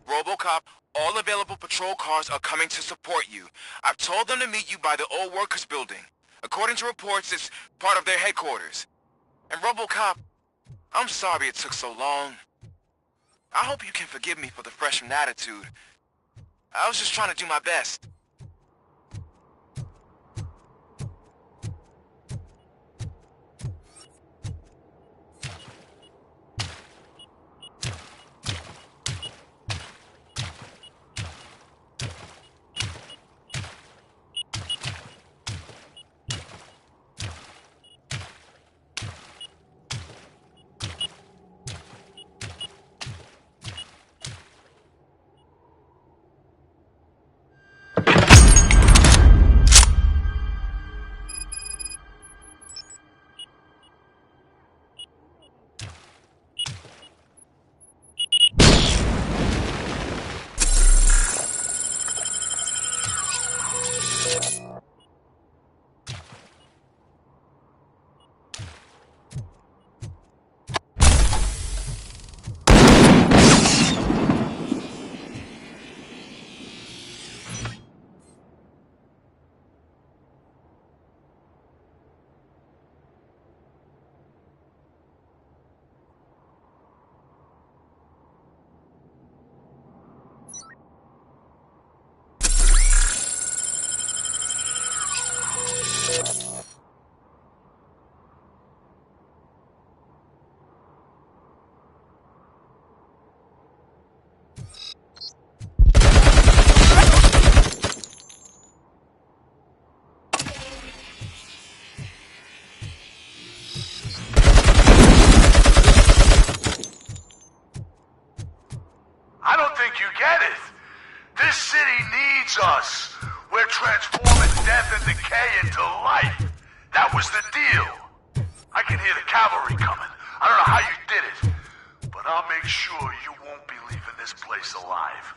RoboCop, all available patrol cars are coming to support you. I've told them to meet you by the old workers building. According to reports, it's part of their headquarters. And RoboCop, I'm sorry it took so long. I hope you can forgive me for the freshman attitude. I was just trying to do my best. I don't think you get it. This city needs us. We're transforming death and decay into life. That was the deal. I can hear the cavalry coming. I don't know how you did it, but I'll make sure you won't be leaving this place alive.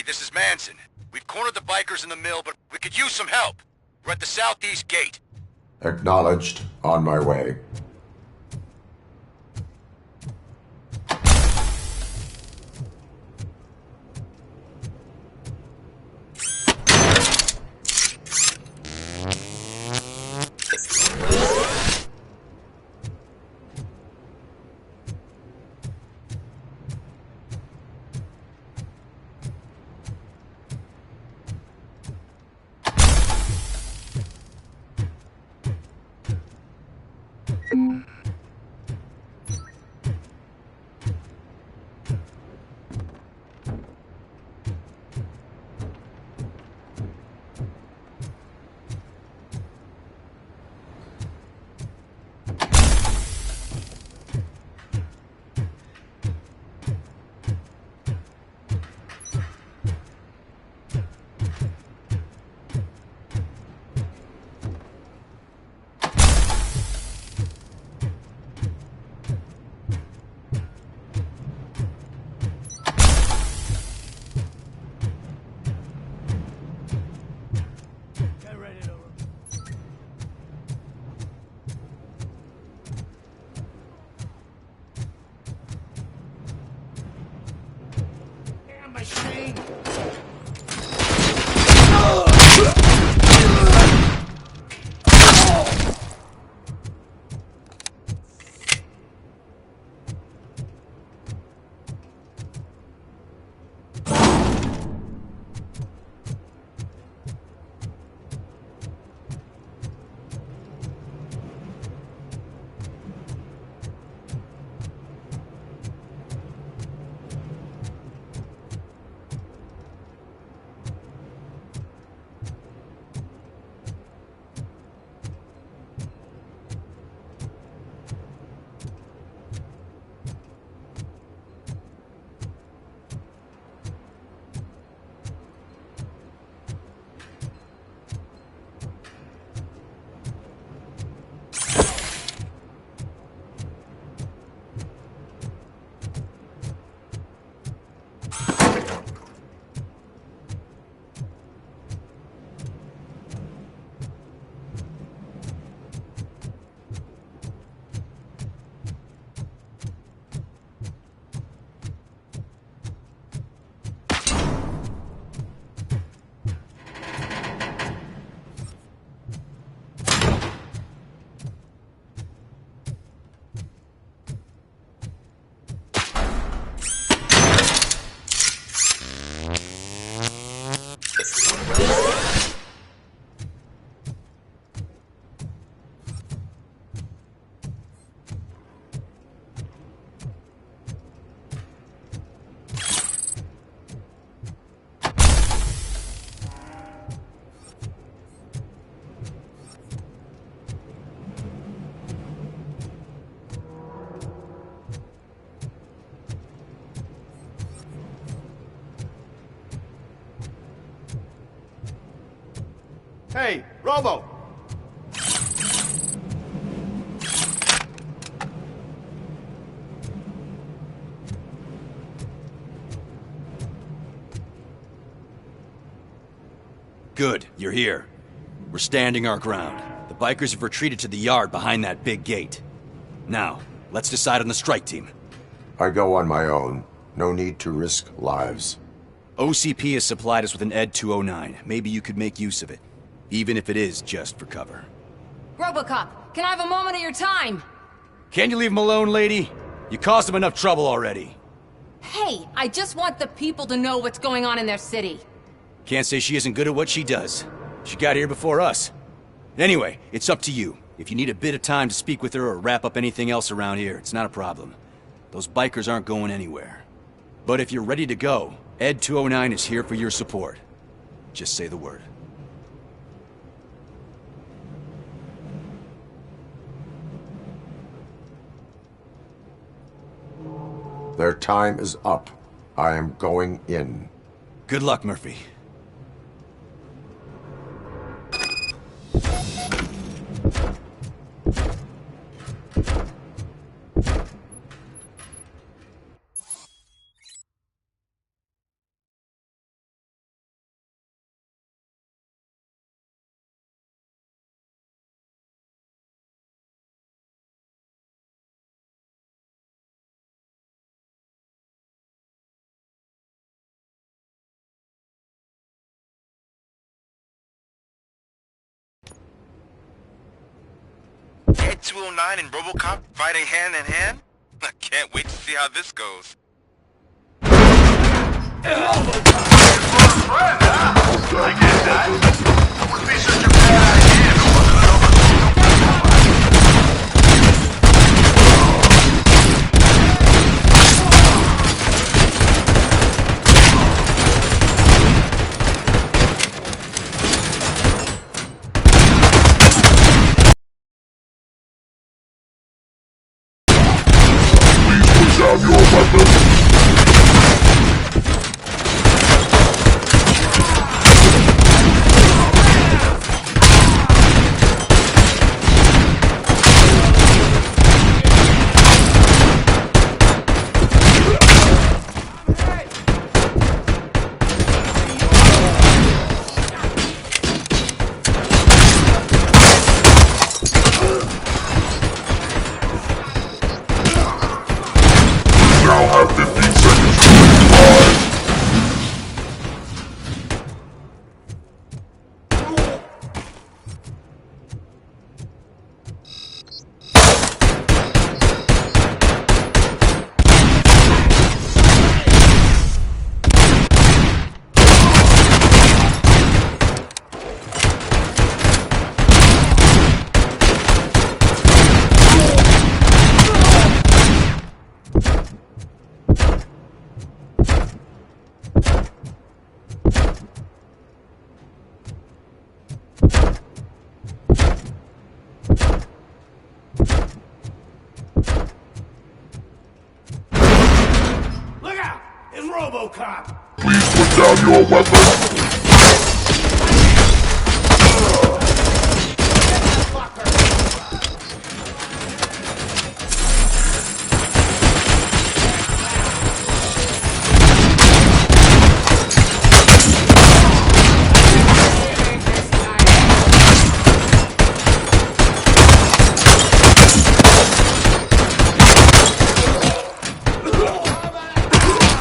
this is Manson. We've cornered the bikers in the mill, but we could use some help. We're at the southeast gate. Acknowledged. On my way. Hey, Robo! Good, you're here. We're standing our ground. The bikers have retreated to the yard behind that big gate. Now, let's decide on the strike team. I go on my own. No need to risk lives. OCP has supplied us with an ED 209. Maybe you could make use of it. Even if it is just for cover. RoboCop, can I have a moment of your time? Can you leave him alone, lady? You caused him enough trouble already. Hey, I just want the people to know what's going on in their city. Can't say she isn't good at what she does. She got here before us. Anyway, it's up to you. If you need a bit of time to speak with her or wrap up anything else around here, it's not a problem. Those bikers aren't going anywhere. But if you're ready to go, ED 209 is here for your support. Just say the word. Their time is up. I am going in. Good luck, Murphy. Ed 209 and RoboCop fighting hand in hand? I can't wait to see how this goes. Friend, huh? I get that. It wouldn't be such a bad idea if it wasn't an Please put down your weapon. Now have 15 seconds to reply. Look out! It's RoboCop! Please put down your weapon.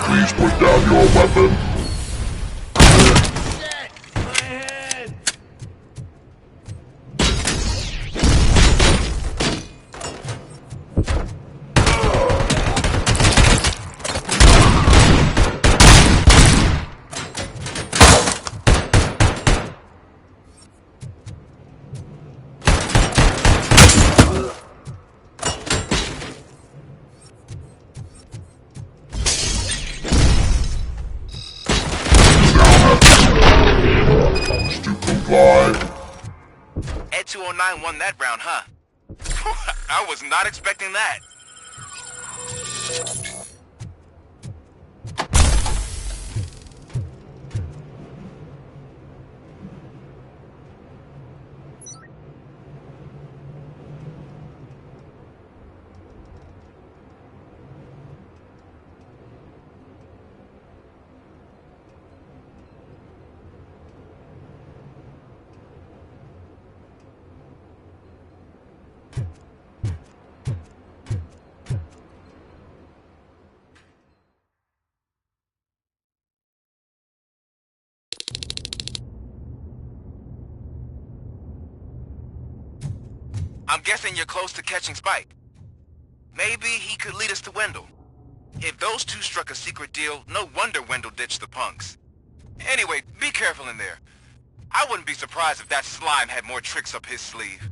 Please put down your weapon. My head! To comply. Ed 209 won that round, huh? I was not expecting that. I'm guessing you're close to catching Spike. Maybe he could lead us to Wendell. If those two struck a secret deal, no wonder Wendell ditched the punks. Anyway, be careful in there. I wouldn't be surprised if that slime had more tricks up his sleeve.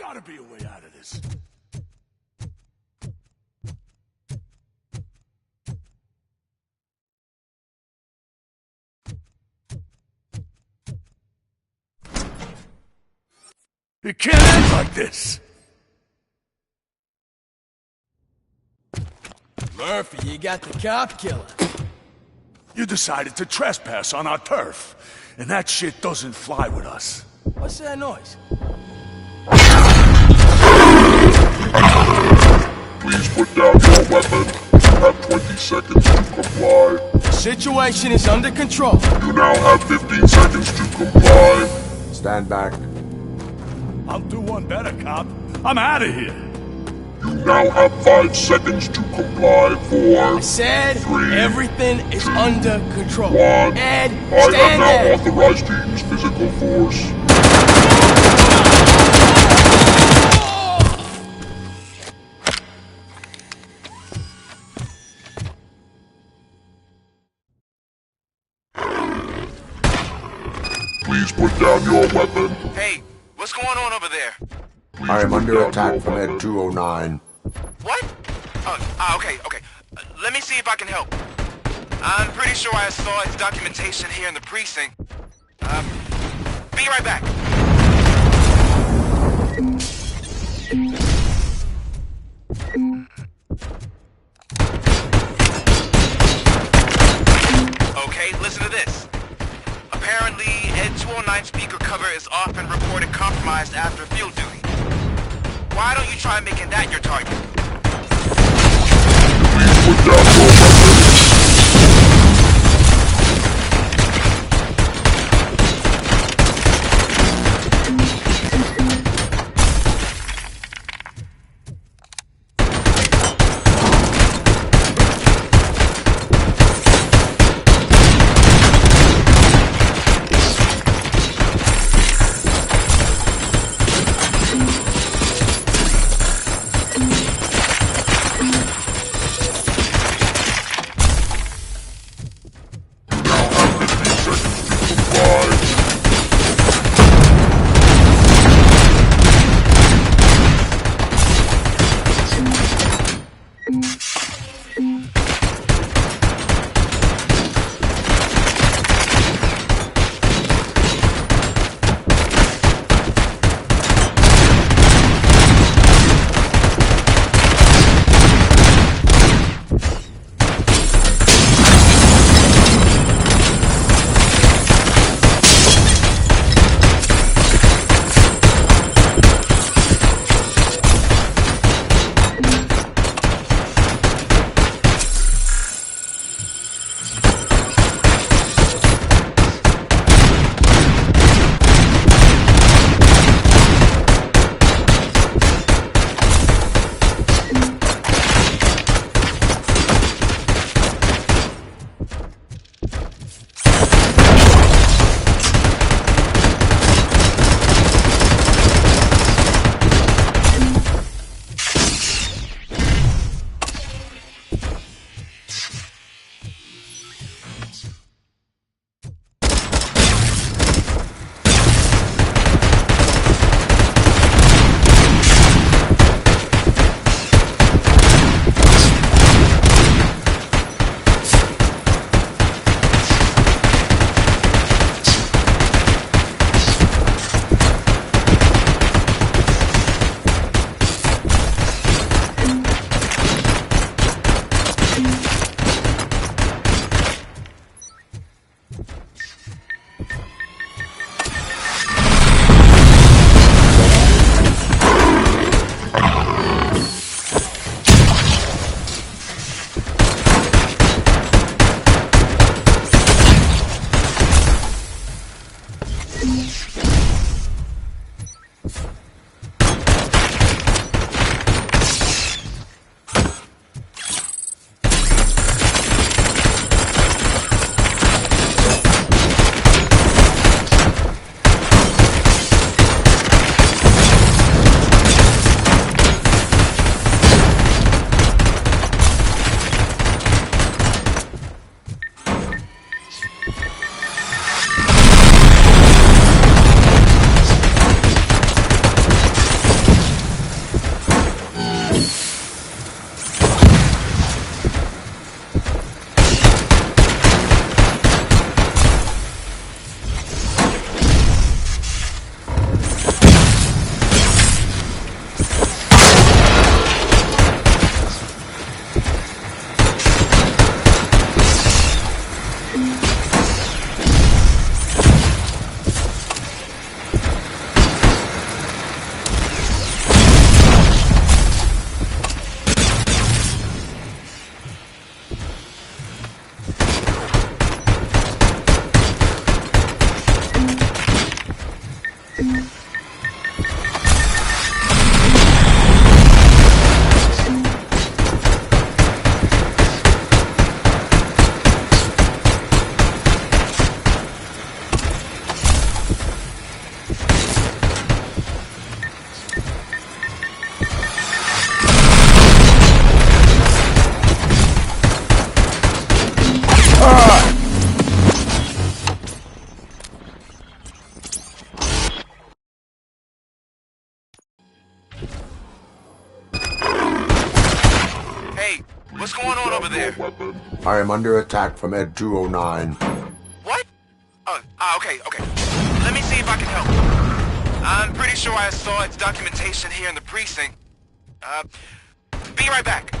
gotta be a way out of this. It can't end like this! Murphy, you got the cop killer. You decided to trespass on our turf, and that shit doesn't fly with us. What's that noise? Please put down your weapon. You have 20 seconds to comply. The situation is under control. You now have 15 seconds to comply. Stand back. I'll do one better, cop. I'm out of here. You now have 5 seconds to comply. 4, I said 3, everything is under control. 1. Ed, I have stand now there. authorized to use physical force. Please put down your weapon. Hey, what's going on over there? Please I am put under down attack your from weapon. Ed 209. What? Okay. Let me see if I can help. I'm pretty sure I saw its documentation here in the precinct. Be right back. Okay, listen to this. Apparently, Ed 209 speaker cover is often reported compromised after field duty. Why don't you try making that your target? Please put down your weapon. Hey, what's going on over there? Weapon. I am under attack from Ed 209. What? Okay. Let me see if I can help. I'm pretty sure I saw its documentation here in the precinct. Be right back.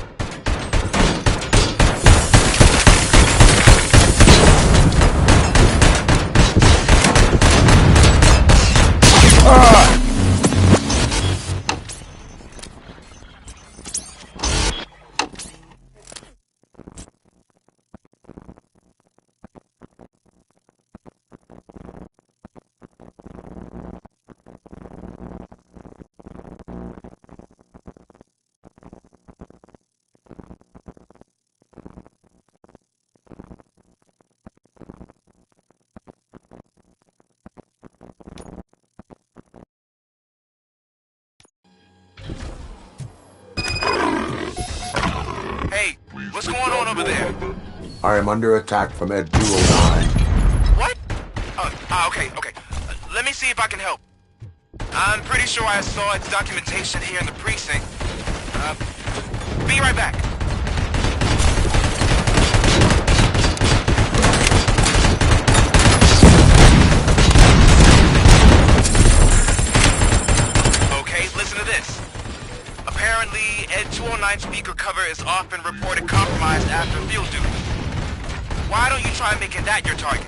Hey, what's going on over there? I am under attack from Ed 209. What? Okay. Let me see if I can help. I'm pretty sure I saw its documentation here in the precinct. Be right back. Okay, listen to this. Apparently, Ed 209 speaker cover is often reported compromised after field duty. Why don't you try making that your target?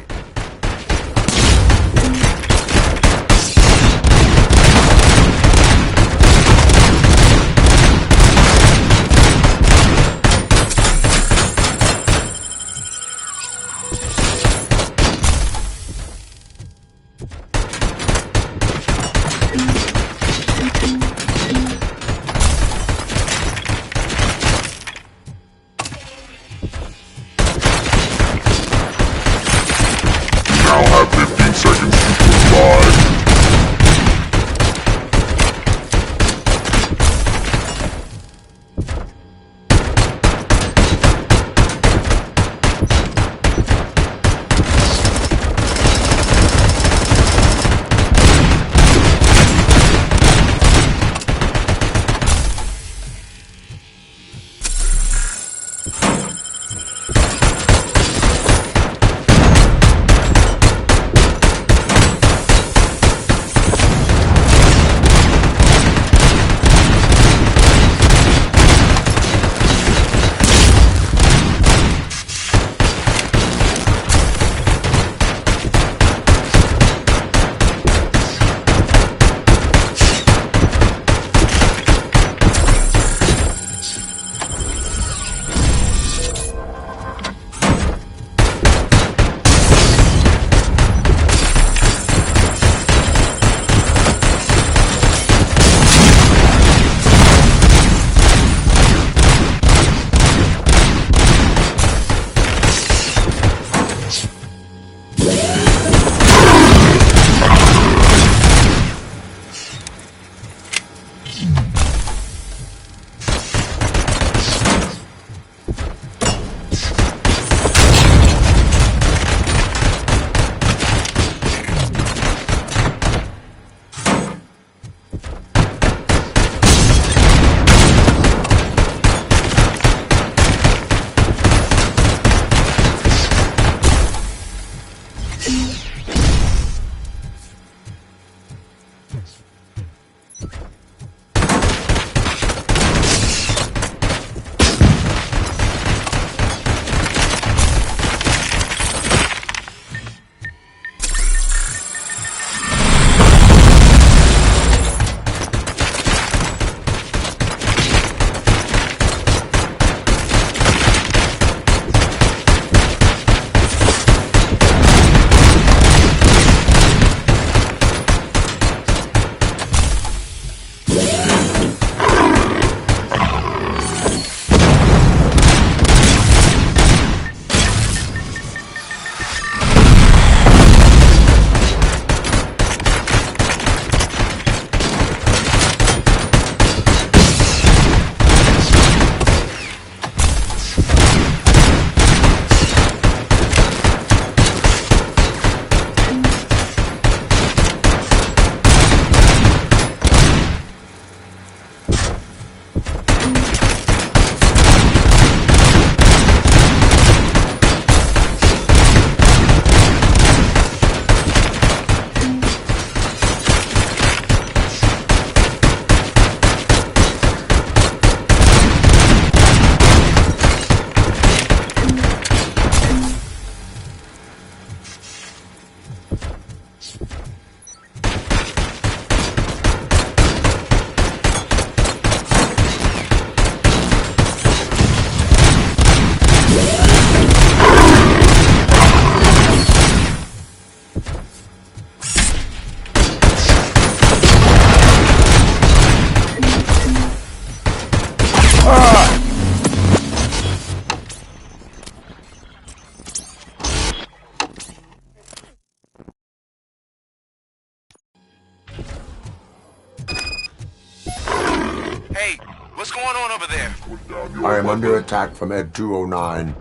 over there? Put down your I am under weapon. attack from Ed 209.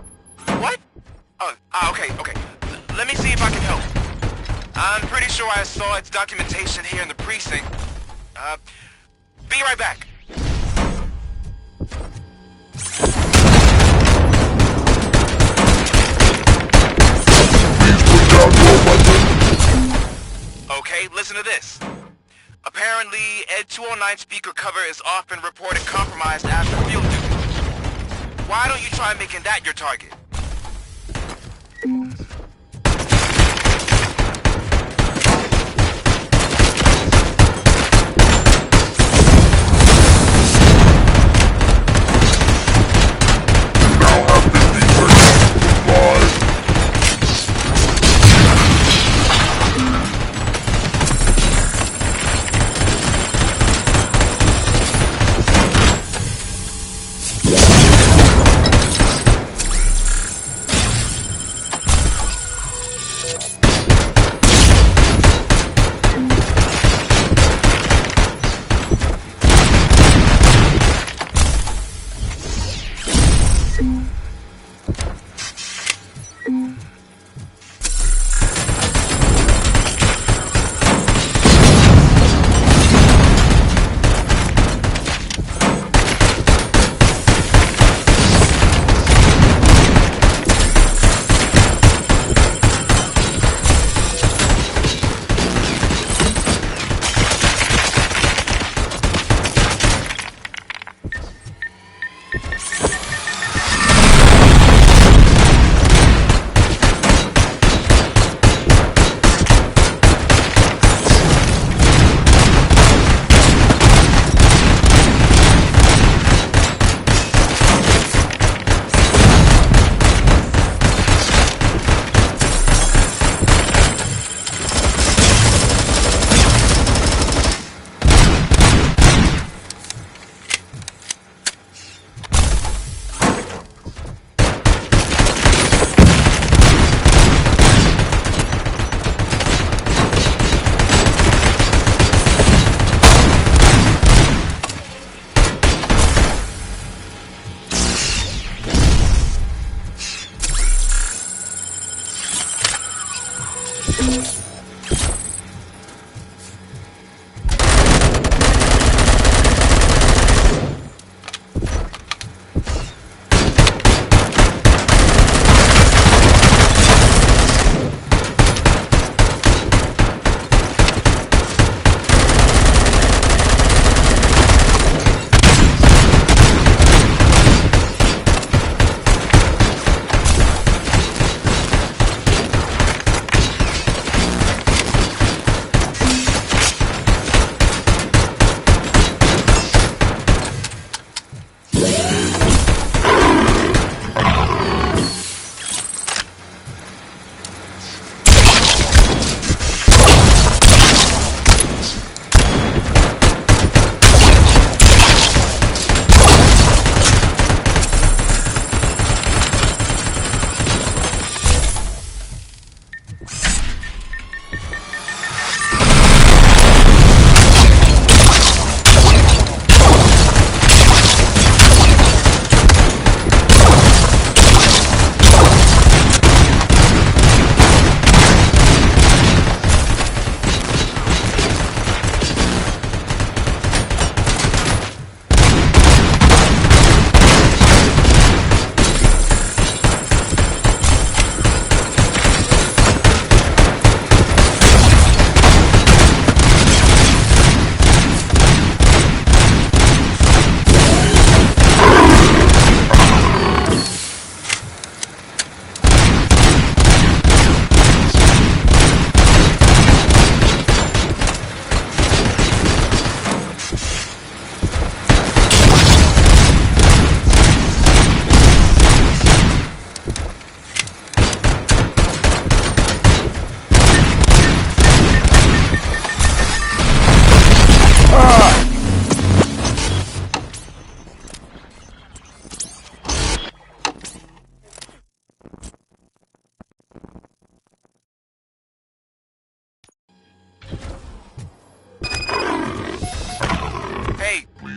What? Okay. Let me see if I can help. I'm pretty sure I saw its documentation here in the precinct. Be right back. Please put down your weapon. Okay, listen to this. Apparently, Ed 209 speaker cover is off and reported compromised after field duty. Why don't you try making that your target? Now have 50 seconds. Goodbye.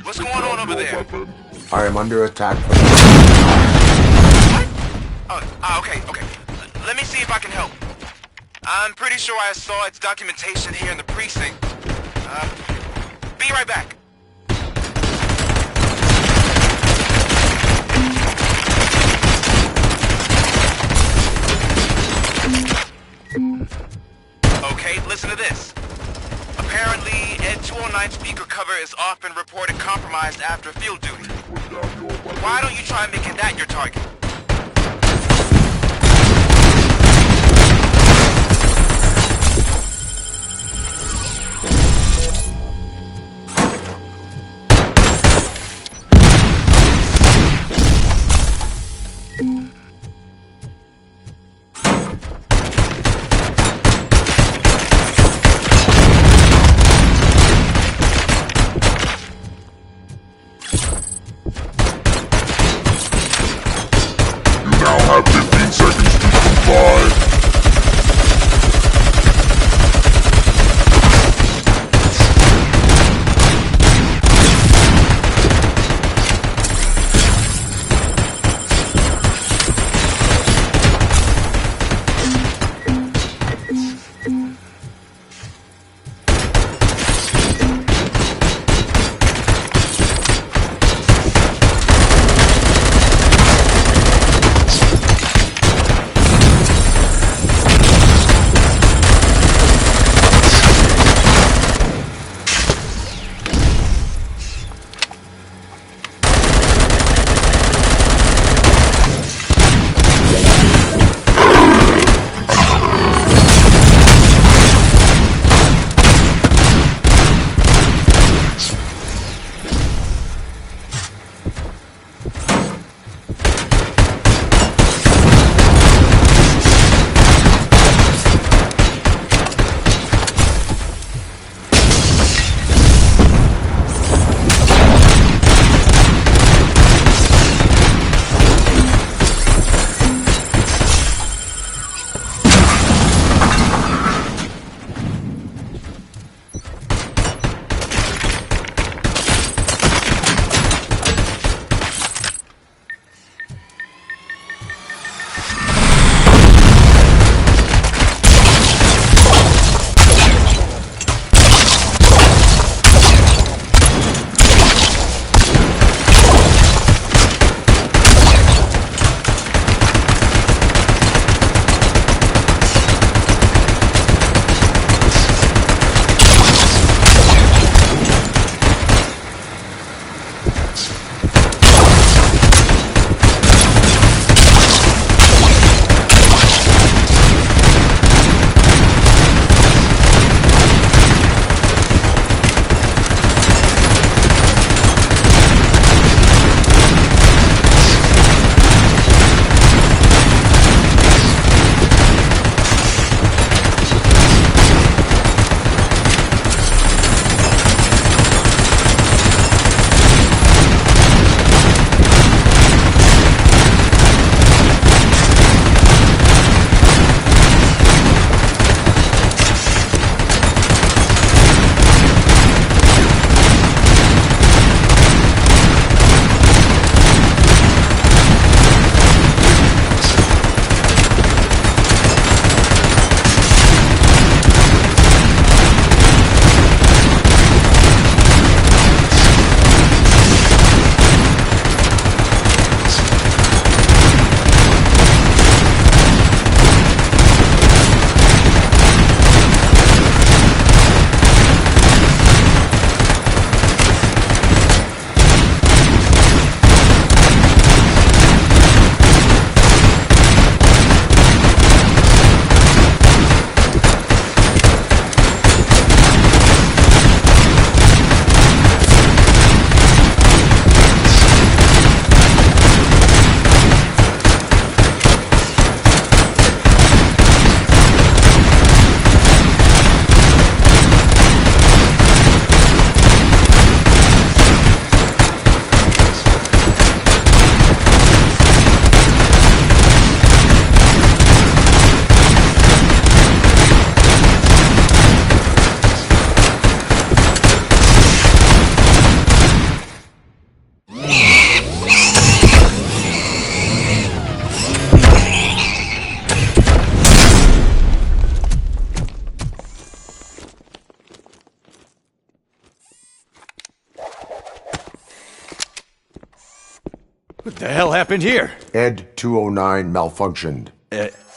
What's going on over there? Weapon. I am under attack. Okay. Let me see if I can help. I'm pretty sure I saw its documentation here in the precinct. Be right back. Okay, listen to this. Apparently, Ed 209 speaker cover is often reported compromised after field duty. Why don't you try making that your target? The hell happened here? Ed 209 malfunctioned.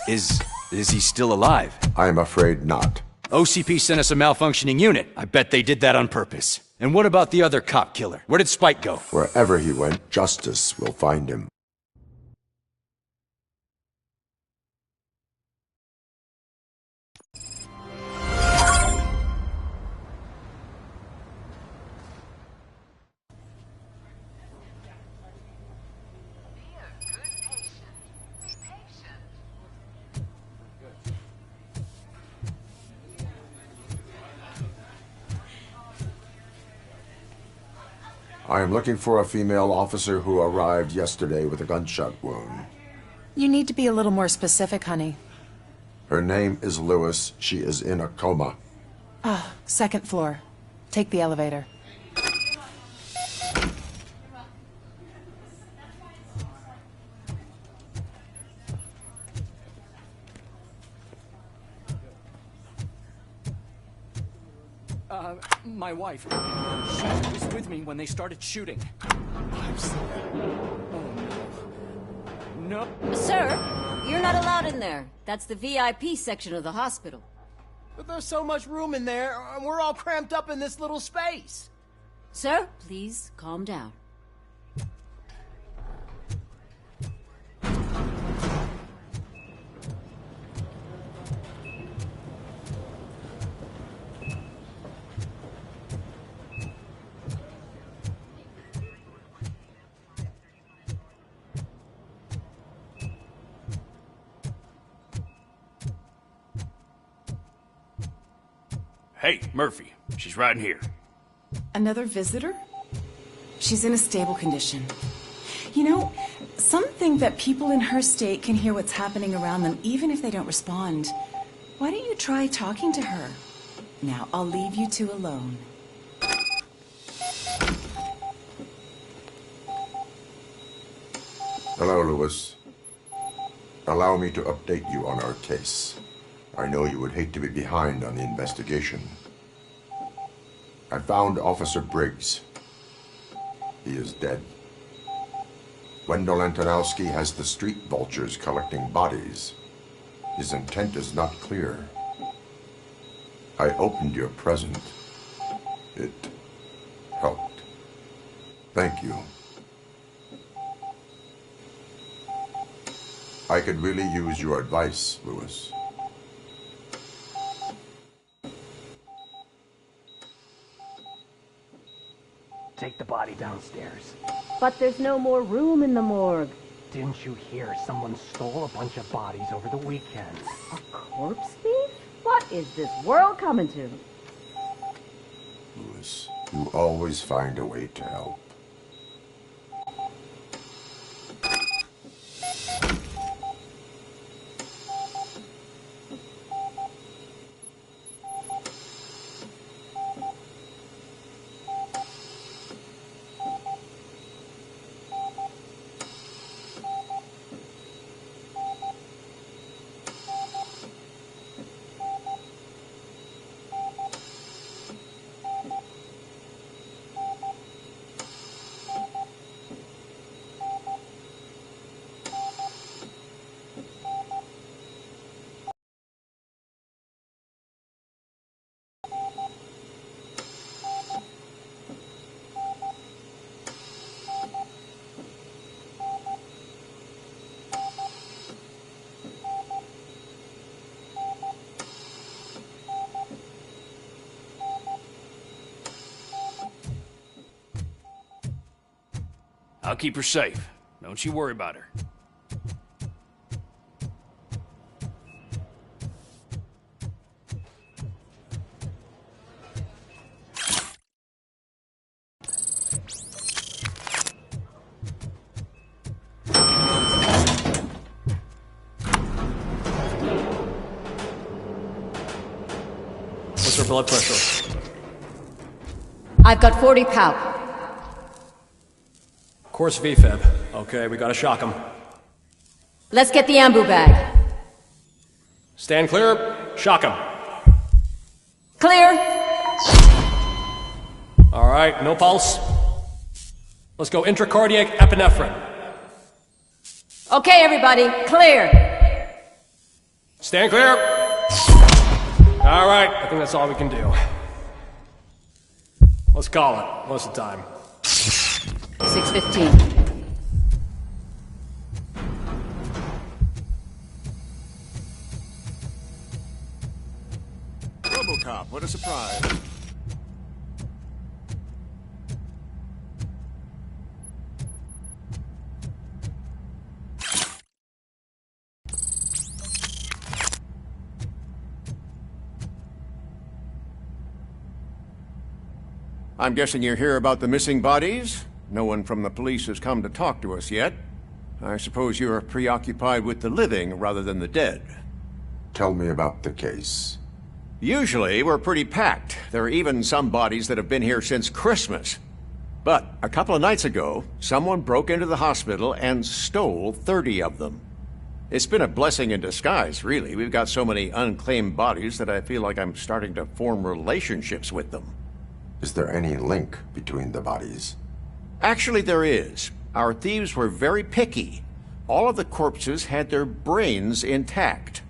Is he still alive? I'm afraid not. OCP sent us a malfunctioning unit. I bet they did that on purpose. And what about the other cop killer? Where did Spike go? Wherever he went, justice will find him. I am looking for a female officer who arrived yesterday with a gunshot wound. You need to be a little more specific, honey. Her name is Lewis. She is in a coma. Ah, second floor. Take the elevator. My wife. She was with me when they started shooting. I'm sorry. Oh, no. No. Sir, you're not allowed in there. That's the VIP section of the hospital. But there's so much room in there, and we're all cramped up in this little space. Sir, please calm down. Hey, Murphy. She's right in here. Another visitor? She's in a stable condition. You know, some think that people in her state can hear what's happening around them even if they don't respond. Why don't you try talking to her? Now, I'll leave you two alone. Hello, Lewis. Allow me to update you on our case. I know you would hate to be behind on the investigation. I found Officer Briggs. He is dead. Wendell Antonowski has the street vultures collecting bodies. His intent is not clear. I opened your present. It helped. Thank you. I could really use your advice, Lewis. Take the body downstairs. But there's no more room in the morgue. Didn't you hear someone stole a bunch of bodies over the weekend? A corpse thief? What is this world coming to? Lewis, you always find a way to help. I'll keep her safe. Don't you worry about her. What's her blood pressure? I've got 40 pow. Course VFib. Okay, we gotta shock him. Let's get the ambu bag. Stand clear. Shock him. Clear. All right, no pulse. Let's go intracardiac epinephrine. Okay, everybody, clear. Stand clear. All right, I think that's all we can do. Let's call it. What's the time? 6:15. RoboCop, what a surprise. I'm guessing you're here about the missing bodies? No one from the police has come to talk to us yet. I suppose you're preoccupied with the living rather than the dead. Tell me about the case. Usually, we're pretty packed. There are even some bodies that have been here since Christmas. But a couple of nights ago, someone broke into the hospital and stole 30 of them. It's been a blessing in disguise, really. We've got so many unclaimed bodies that I feel like I'm starting to form relationships with them. Is there any link between the bodies? Actually, there is. Our thieves were very picky. All of the corpses had their brains intact.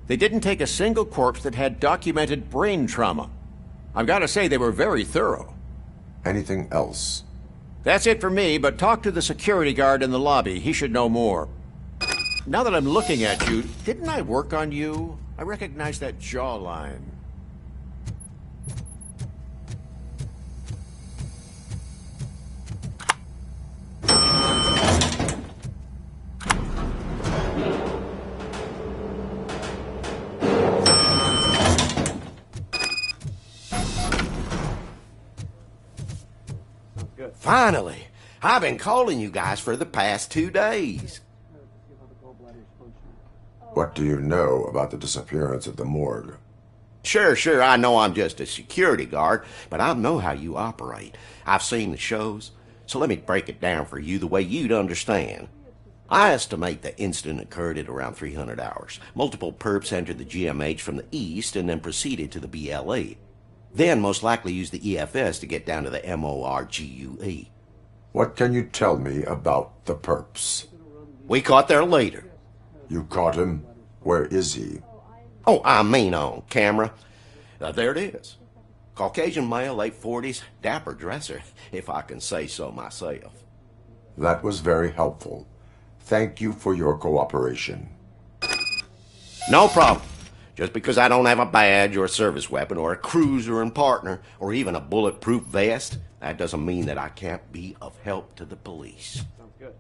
They didn't take a single corpse that had documented brain trauma. I've got to say, they were very thorough. Anything else? That's it for me, but talk to the security guard in the lobby. He should know more. Now that I'm looking at you, didn't I work on you? I recognize that jawline. Finally! I've been calling you guys for the past 2 days. What do you know about the disappearance at the morgue? Sure, I know I'm just a security guard, but I know how you operate. I've seen the shows, so let me break it down for you the way you'd understand. I estimate the incident occurred at around 300 hours. Multiple perps entered the GMH from the east and then proceeded to the BLE. Then most likely used the EFS to get down to the MORGUE. What can you tell me about the perps? We caught their leader. You caught him? Where is he? Oh, I mean on camera. There it is. Caucasian male, late 40s, dapper dresser, if I can say so myself. That was very helpful. Thank you for your cooperation. No problem. Just because I don't have a badge or a service weapon or a cruiser and partner or even a bulletproof vest, that doesn't mean that I can't be of help to the police. Sounds good.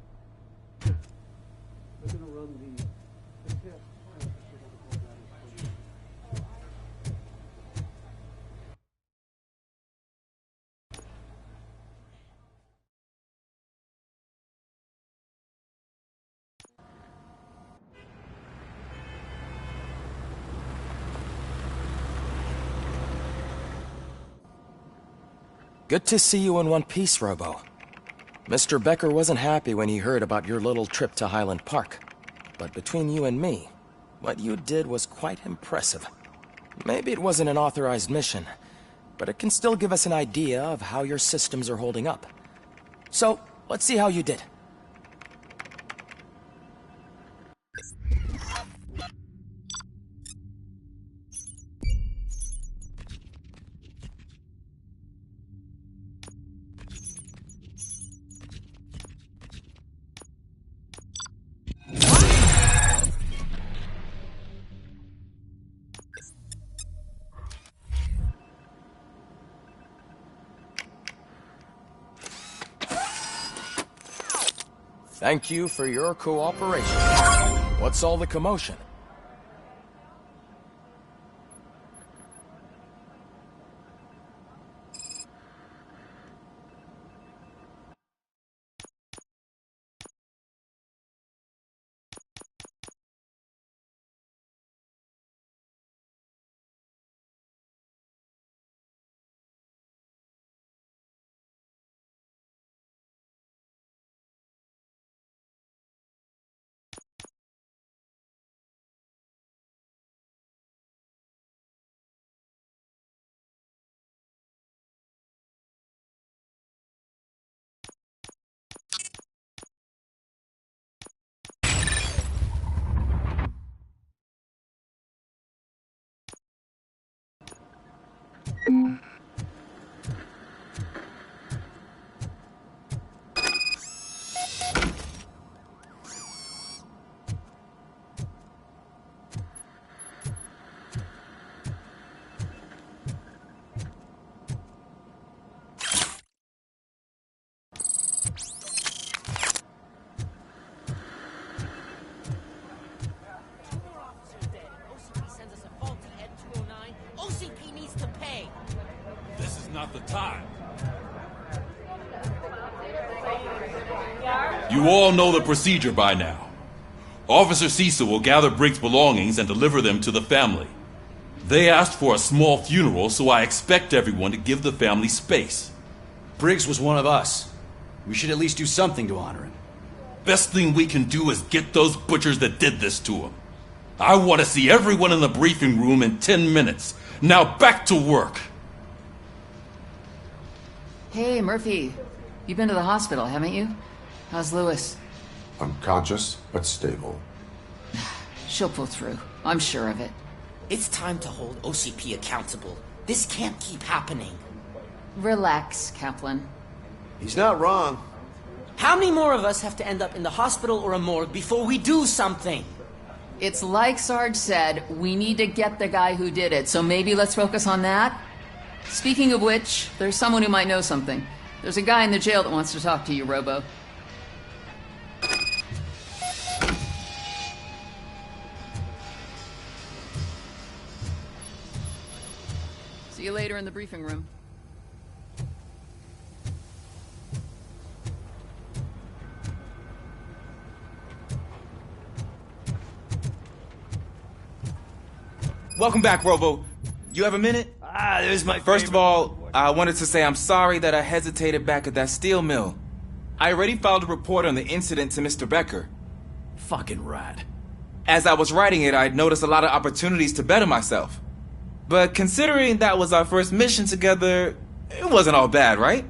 Good to see you in one piece, Robo. Mr. Becker wasn't happy when he heard about your little trip to Highland Park. But between you and me, what you did was quite impressive. Maybe it wasn't an authorized mission, but it can still give us an idea of how your systems are holding up. So, let's see how you did. Thank you for your cooperation. What's all the commotion? OCP needs to pay. This is not the time. You all know the procedure by now. Officer Cecil will gather Briggs' belongings and deliver them to the family. They asked for a small funeral, so I expect everyone to give the family space. Briggs was one of us. We should at least do something to honor him. Best thing we can do is get those butchers that did this to him. I want to see everyone in the briefing room in 10 minutes. Now back to work. Hey, Murphy. You've been to the hospital, haven't you? How's Lewis? Unconscious, but stable. She'll pull through. I'm sure of it. It's time to hold OCP accountable. This can't keep happening. Relax, Kaplan. He's not wrong. How many more of us have to end up in the hospital or a morgue before we do something? It's like Sarge said, we need to get the guy who did it, so maybe let's focus on that? Speaking of which, there's someone who might know something. There's a guy in the jail that wants to talk to you, Robo. See you later in the briefing room. Welcome back, Robo. You have a minute? There's my First of all, I wanted to say I'm sorry that I hesitated back at that steel mill. I already filed a report on the incident to Mr. Becker. Fucking rad. As I was writing it, I'd noticed a lot of opportunities to better myself. But considering that was our first mission together, it wasn't all bad, right?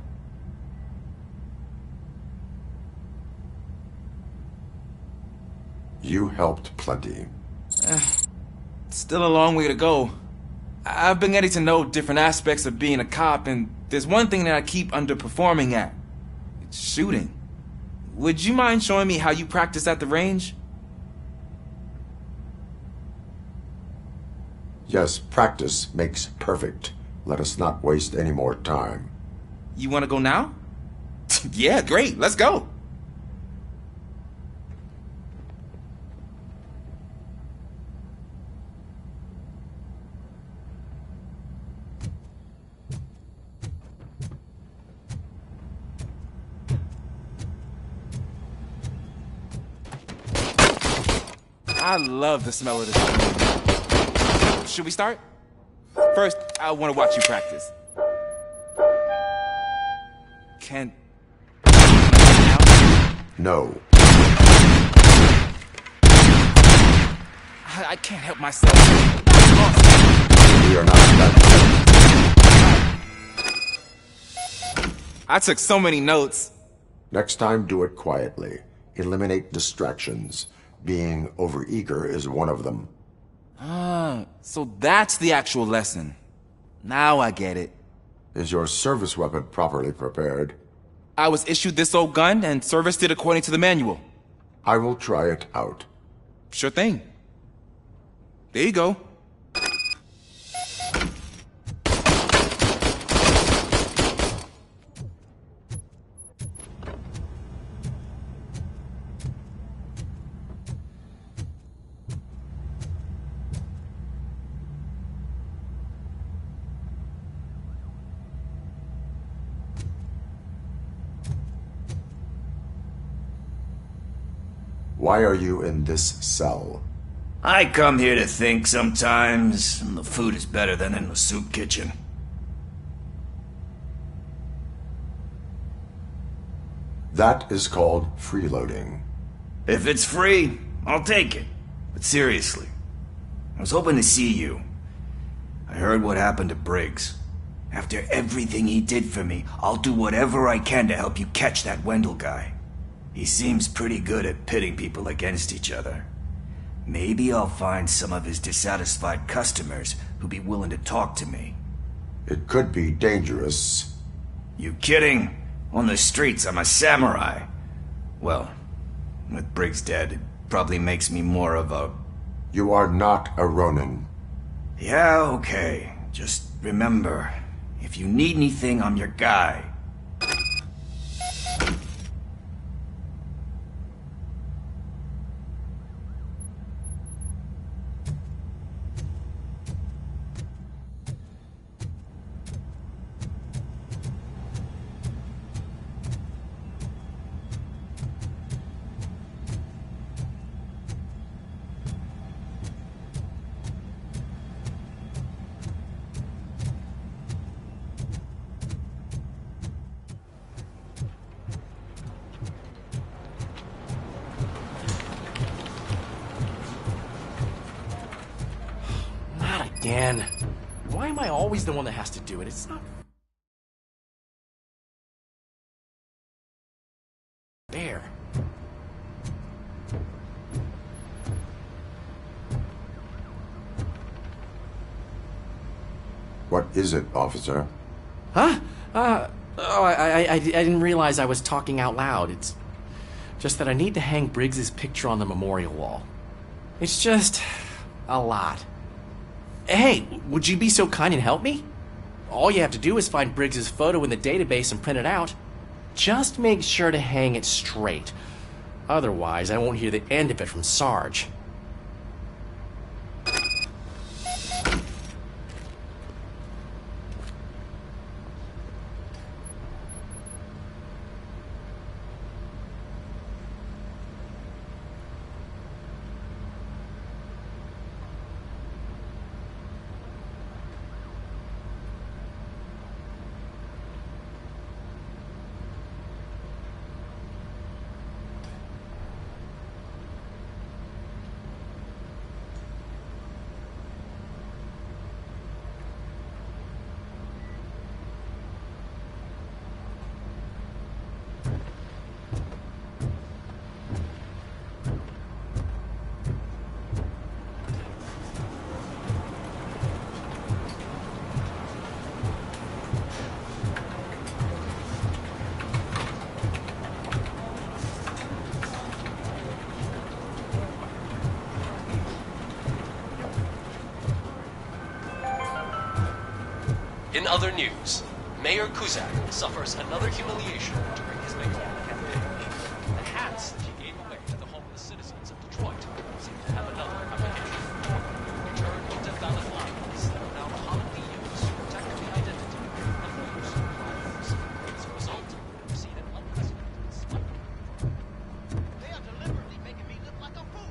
You helped plenty. Still a long way to go. I've been getting to know different aspects of being a cop, and there's one thing that I keep underperforming at. It's shooting. Would you mind showing me how you practice at the range? Yes, practice makes perfect. Let us not waste any more time. You want to go now? Yeah, great. Let's go. I love the smell of this. Should we start? First, I want to watch you practice. Can... No. I can't help myself. We are not that. I took so many notes. Next time, do it quietly. Eliminate distractions. Being overeager is one of them. Ah, so that's the actual lesson. Now I get it. Is your service weapon properly prepared? I was issued this old gun and serviced it according to the manual. I will try it out. Sure thing. There you go. Why are you in this cell? I come here to think sometimes, and the food is better than in the soup kitchen. That is called freeloading. If it's free, I'll take it. But seriously, I was hoping to see you. I heard what happened to Briggs. After everything he did for me, I'll do whatever I can to help you catch that Wendell guy. He seems pretty good at pitting people against each other. Maybe I'll find some of his dissatisfied customers who'd be willing to talk to me. It could be dangerous. You kidding? On the streets, I'm a samurai. Well, with Briggs dead, it probably makes me more of a... You are not a Ronin. Yeah, okay. Just remember, if you need anything, I'm your guy. Again. Why am I always the one that has to do it? It's not fair. What is it, officer? Huh? I didn't realize I was talking out loud. It's just that I need to hang Briggs's picture on the memorial wall. It's just a lot. Hey, would you be so kind and help me? All you have to do is find Briggs's photo in the database and print it out. Just make sure to hang it straight. Otherwise, I won't hear the end of it from Sarge. In other news, Mayor Kuzak suffers another humiliation during his McDonald campaign. The hats that he gave away at the home of the citizens of Detroit seem to have another application. Returned into valid lines that are now commonly used to protect the identity of those who crimes. As a result, we've seen an unprecedented spike. They are deliberately making me look like a fool.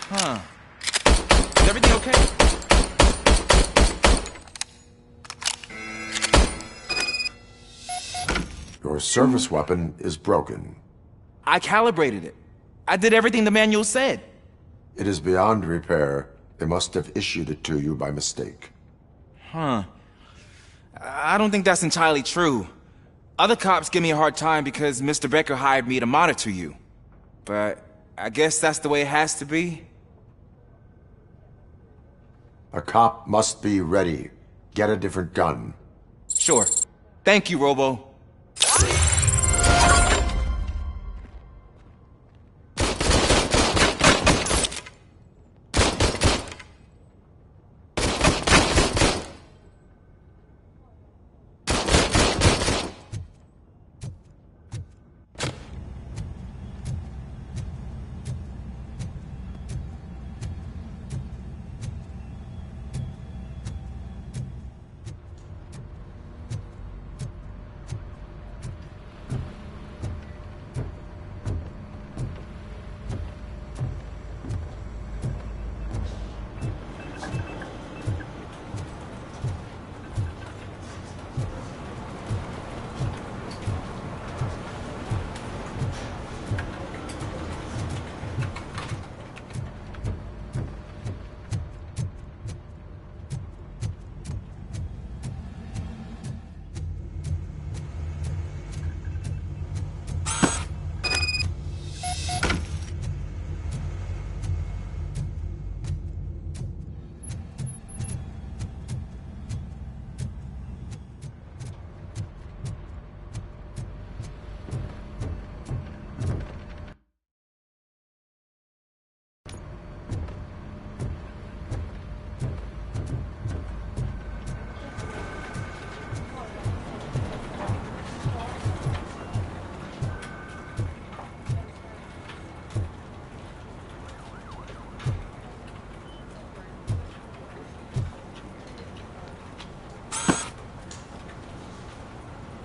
Huh. Is everything okay? Your service weapon is broken. I calibrated it. I did everything the manual said. It is beyond repair. They must have issued it to you by mistake. Huh. I don't think that's entirely true. Other cops give me a hard time because Mr. Becker hired me to monitor you. But I guess that's the way it has to be. A cop must be ready. Get a different gun. Sure. Thank you, Robo.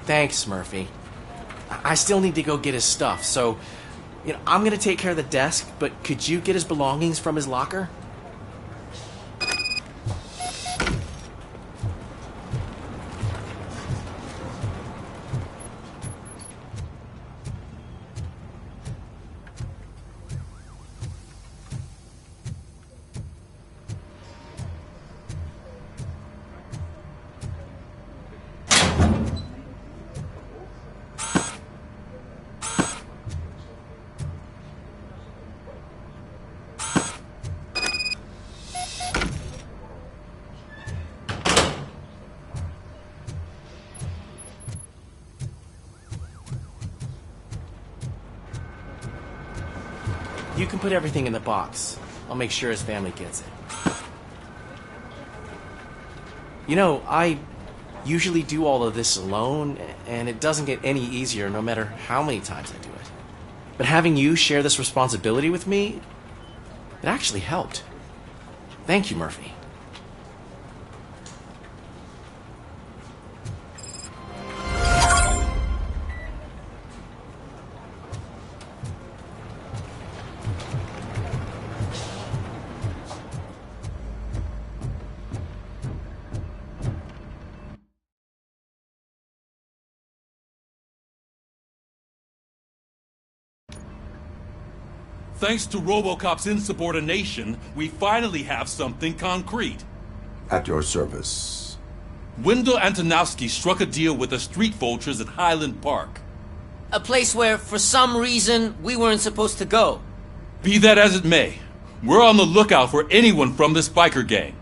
Thanks, Murphy. I still need to go get his stuff, so, I'm gonna take care of the desk, but could you get his belongings from his locker? You can put everything in the box. I'll make sure his family gets it. I usually do all of this alone, and it doesn't get any easier no matter how many times I do it. But having you share this responsibility with me, it actually helped. Thank you, Murphy. Thanks to RoboCop's insubordination, we finally have something concrete. At your service. Wendell Antonowski struck a deal with the street vultures at Highland Park. A place where, for some reason, we weren't supposed to go. Be that as it may, we're on the lookout for anyone from this biker gang.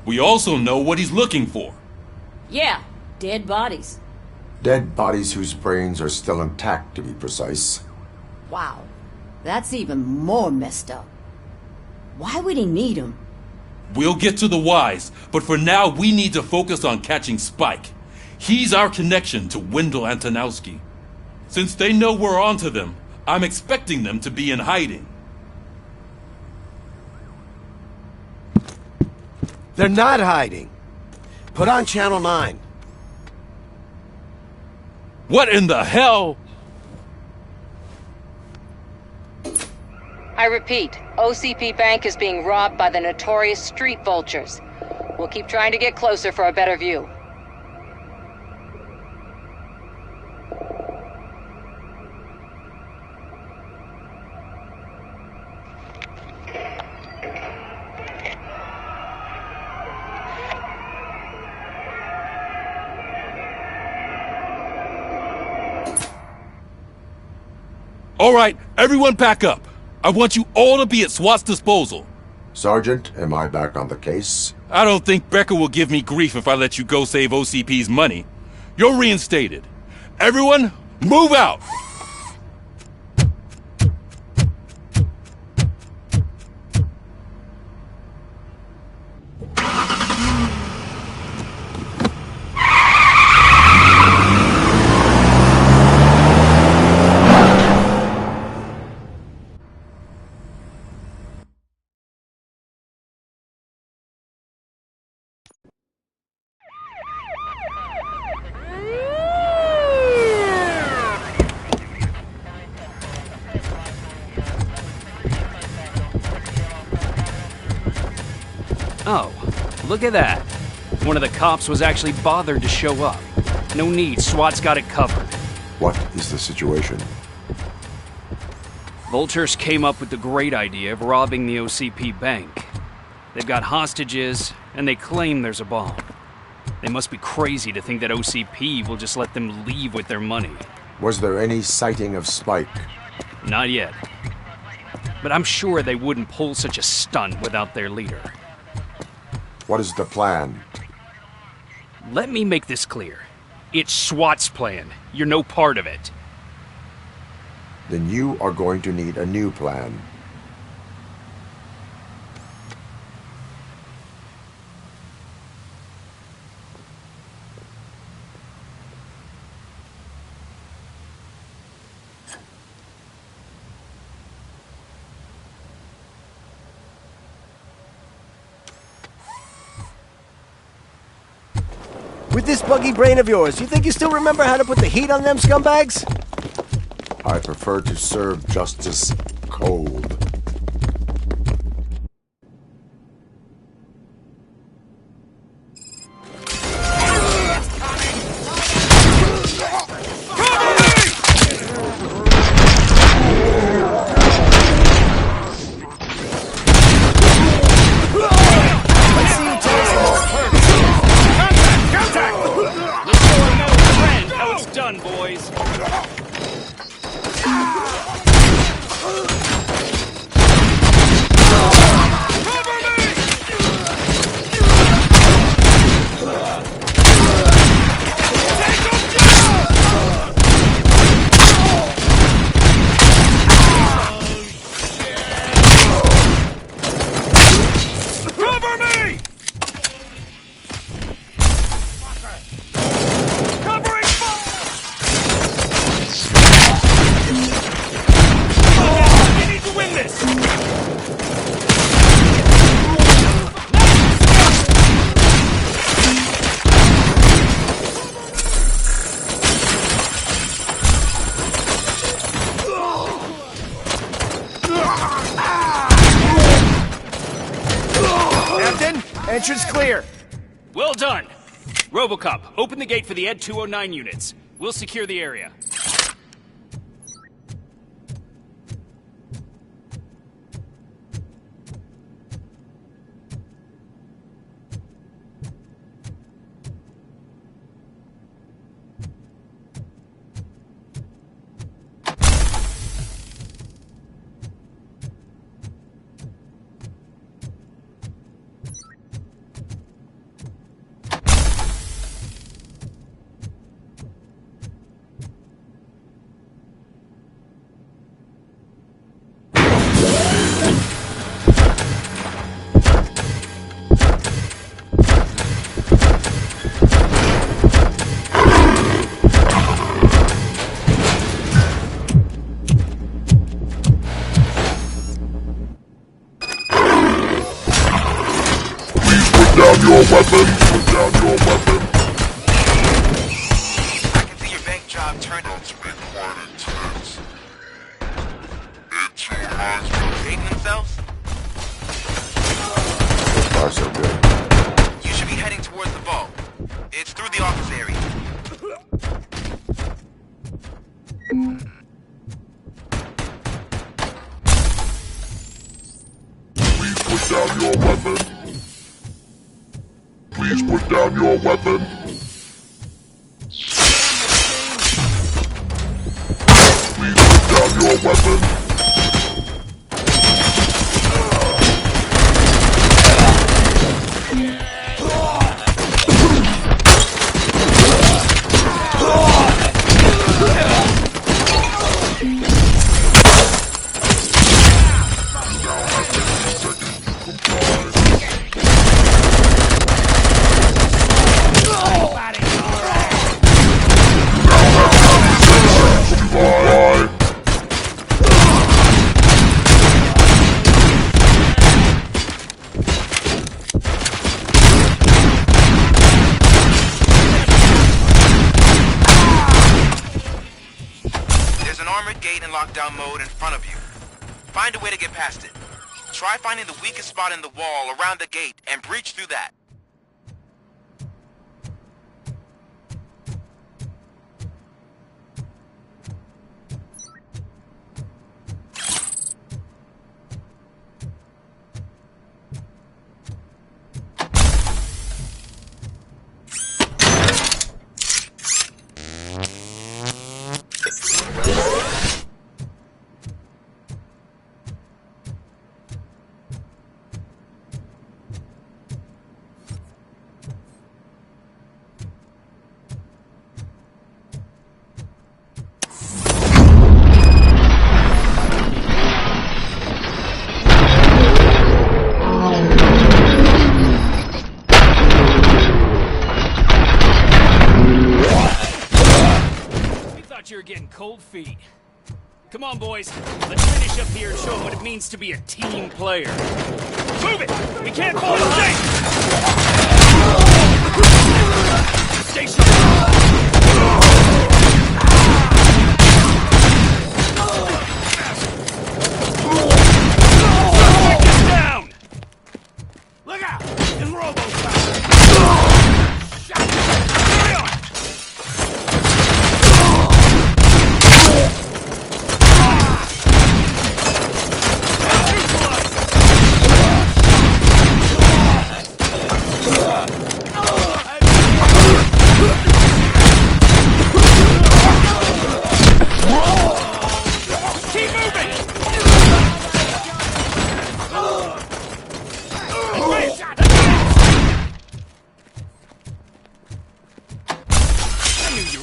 We also know what he's looking for. Yeah, dead bodies. Dead bodies whose brains are still intact, to be precise. Wow, that's even more messed up. Why would he need them? We'll get to the whys, but for now we need to focus on catching Spike. He's our connection to Wendell Antonowski. Since they know we're onto them, I'm expecting them to be in hiding. They're not hiding. Put on Channel 9. What in the hell? I repeat, OCP Bank is being robbed by the notorious street vultures. We'll keep trying to get closer for a better view. All right, everyone back up. I want you all to be at SWAT's disposal. Sergeant, am I back on the case? I don't think Becker will give me grief if I let you go save OCP's money. You're reinstated. Everyone, move out! Oh, look at that. One of the cops was actually bothered to show up. No need, SWAT's got it covered. What is the situation? Vultures came up with the great idea of robbing the OCP bank. They've got hostages, and they claim there's a bomb. They must be crazy to think that OCP will just let them leave with their money. Was there any sighting of Spike? Not yet. But I'm sure they wouldn't pull such a stunt without their leader. What is the plan? Let me make this clear. It's SWAT's plan. You're no part of it. Then you are going to need a new plan. With this buggy brain of yours, you think you still remember how to put the heat on them scumbags? I prefer to serve justice cold. Entrance clear. Well done. RoboCop, open the gate for the Ed 209 units. We'll secure the area. down your weapon! Put down your weapon! I can see your bank job turned out. That's been quite intense. It too reminds me of yourselves? So far, so good. You should be heading towards the vault. It's through the office area. Put down your weapon. Please put down your weapon. Please put down your weapon. Lockdown mode in front of you. Find a way to get past it. Try finding the weakest spot in the wall around the gate and breach through that. You're getting cold feet. Come on, boys. Let's finish up here and show them what it means to be a team player. Move it! We can't fall behind! Stay sharp! Get down! Look out! It's RoboCop!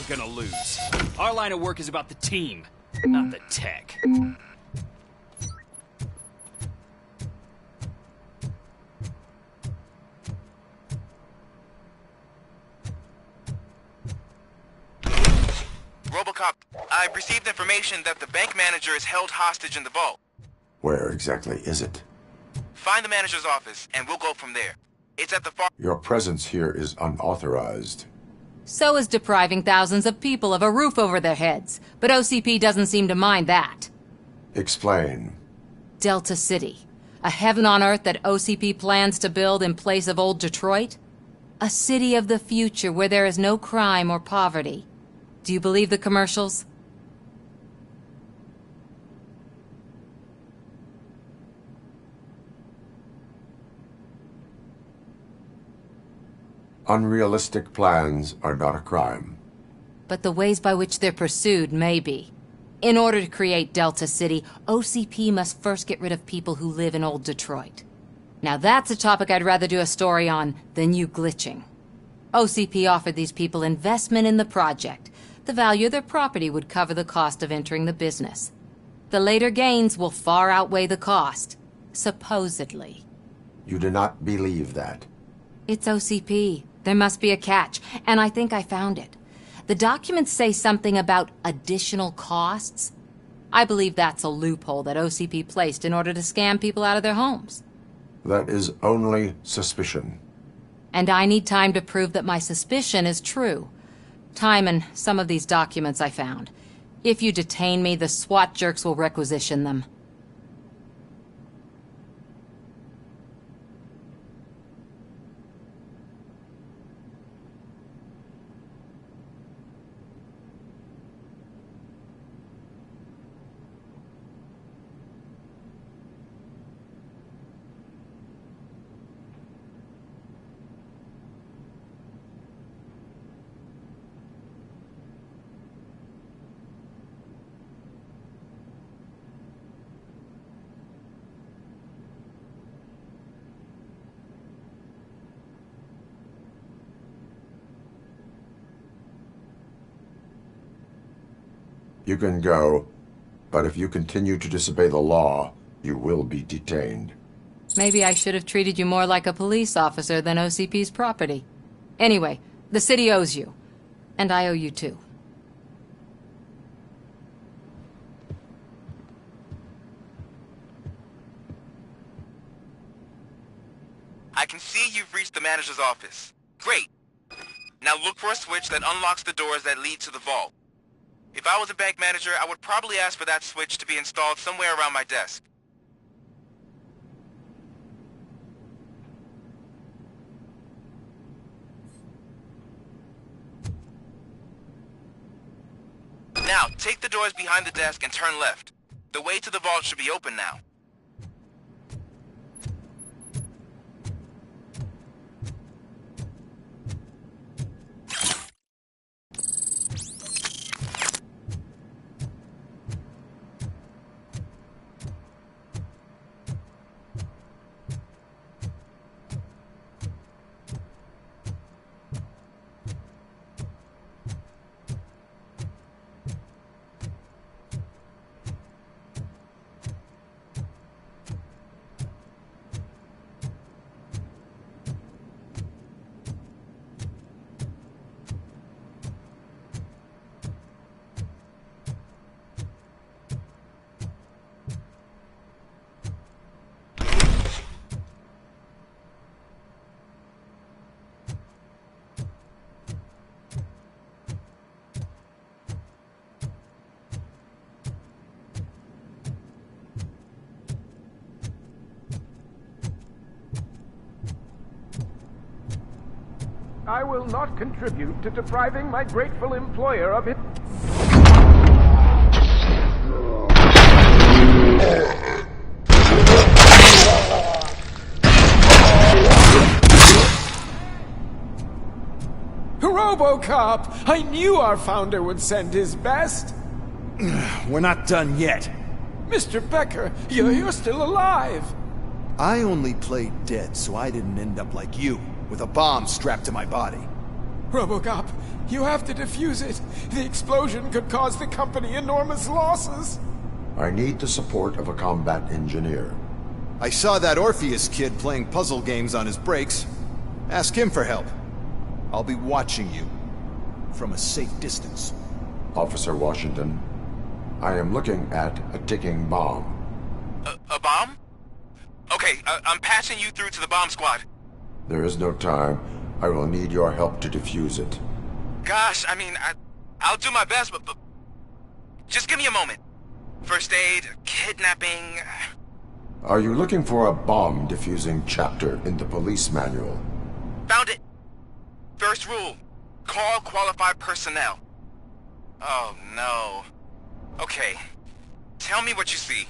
Gonna lose. Our line of work is about the team, not the tech. RoboCop, I've received information that the bank manager is held hostage in the vault. Where exactly is it? Find the manager's office, and we'll go from there. It's at the far— Your presence here is unauthorized. So is depriving thousands of people of a roof over their heads. But OCP doesn't seem to mind that. Explain. Delta City. A heaven on earth that OCP plans to build in place of old Detroit? A city of the future where there is no crime or poverty. Do you believe the commercials? Unrealistic plans are not a crime. But the ways by which they're pursued may be. In order to create Delta City, OCP must first get rid of people who live in old Detroit. Now that's a topic I'd rather do a story on than you glitching. OCP offered these people investment in the project. The value of their property would cover the cost of entering the business. The later gains will far outweigh the cost. Supposedly. You do not believe that. It's OCP. There must be a catch, and I think I found it. The documents say something about additional costs. I believe that's a loophole that OCP placed in order to scam people out of their homes. That is only suspicion. And I need time to prove that my suspicion is true. Time and some of these documents I found. If you detain me, the SWAT jerks will requisition them. You can go, but if you continue to disobey the law, you will be detained. Maybe I should have treated you more like a police officer than OCP's property. Anyway, the city owes you. And I owe you too. I can see you've reached the manager's office. Great. Now look for a switch that unlocks the doors that lead to the vault. If I was a bank manager, I would probably ask for that switch to be installed somewhere around my desk. Now, take the doors behind the desk and turn left. The way to the vault should be open now. I will not contribute to depriving my grateful employer of it. RoboCop! I knew our founder would send his best. We're not done yet. Mr. Becker, you're still alive. I only played dead so I didn't end up like you, with a bomb strapped to my body. RoboCop, you have to defuse it. The explosion could cause the company enormous losses. I need the support of a combat engineer. I saw that Orpheus kid playing puzzle games on his breaks. Ask him for help. I'll be watching you from a safe distance. Officer Washington, I am looking at a ticking bomb. A bomb? Okay, I'm passing you through to the bomb squad. There is no time. I will need your help to defuse it. Gosh, I mean, I'll do my best, but just give me a moment. First aid, kidnapping... Are you looking for a bomb defusing chapter in the police manual? Found it! First rule, call qualified personnel. Oh, no. Okay, tell me what you see.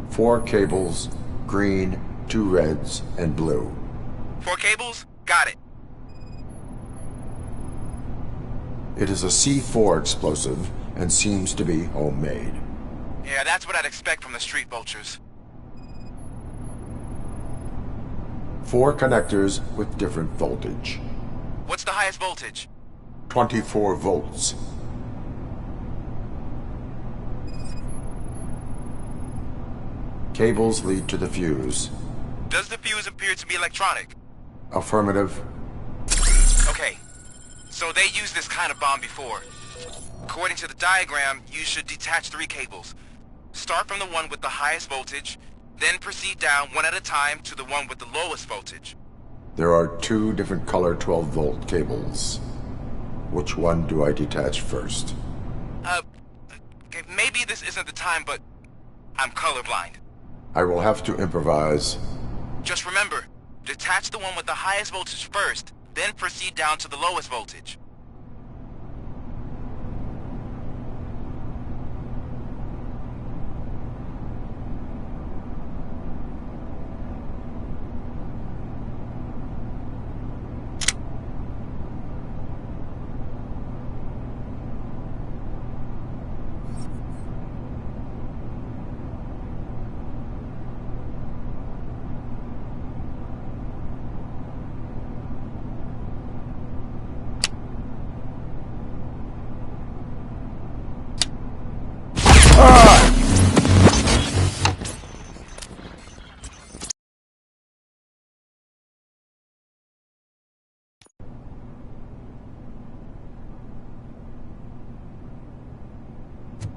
Four cables, green, 2 reds, and blue. 4 cables? Got it. It is a C4 explosive and seems to be homemade. Yeah, that's what I'd expect from the street vultures. 4 connectors with different voltage. What's the highest voltage? 24 volts. Cables lead to the fuse. Does the fuse appear to be electronic? Affirmative. Okay, so they used this kind of bomb before. According to the diagram, you should detach 3 cables. Start from the one with the highest voltage, then proceed down one at a time to the one with the lowest voltage. There are 2 different color 12-volt cables. Which one do I detach first? Maybe this isn't the time, but I'm colorblind. I will have to improvise. Just remember, detach the one with the highest voltage first, then proceed down to the lowest voltage.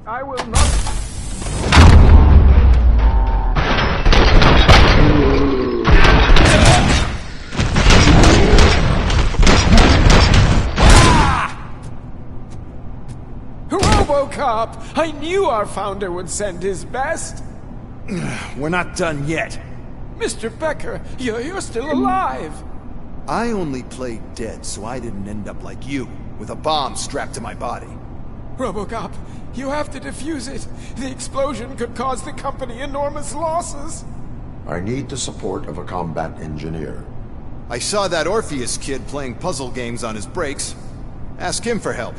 I will not... RoboCop! I knew our founder would send his best! We're not done yet. Mr. Becker, you're still alive! I only played dead so I didn't end up like you, with a bomb strapped to my body. RoboCop, you have to defuse it. The explosion could cause the company enormous losses. I need the support of a combat engineer. I saw that Orpheus kid playing puzzle games on his breaks. Ask him for help.